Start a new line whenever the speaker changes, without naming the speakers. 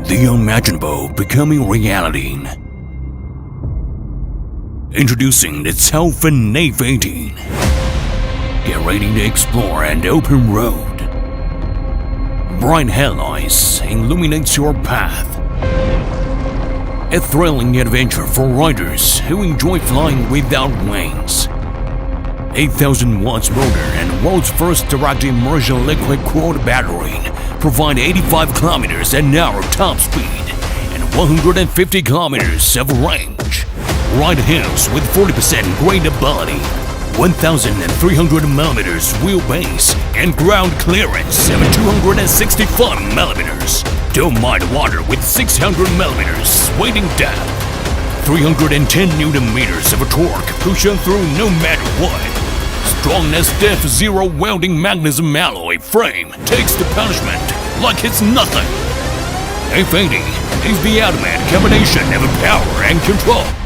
The unimaginable becoming reality. Introducing the Caofen F80. Get ready to explore an open road. Bright headlights illuminates your path. A thrilling adventure for riders who enjoy flying without wings. 8,000 watts motor and world's first direct immersion liquid cooled battery provide 85 kilometers an hour top speed and 150 kilometers of range. Ride hills with 40% gradability, 1,300 millimeters wheelbase, and ground clearance of 265 millimeters. Don't mind water with 600 millimeters wading depth. 310 Newton meters of torque pushing through no matter what. Strong as stiff zero welding magnesium alloy frame takes the punishment like it's nothing. F80 is the ultimate combination of power and control.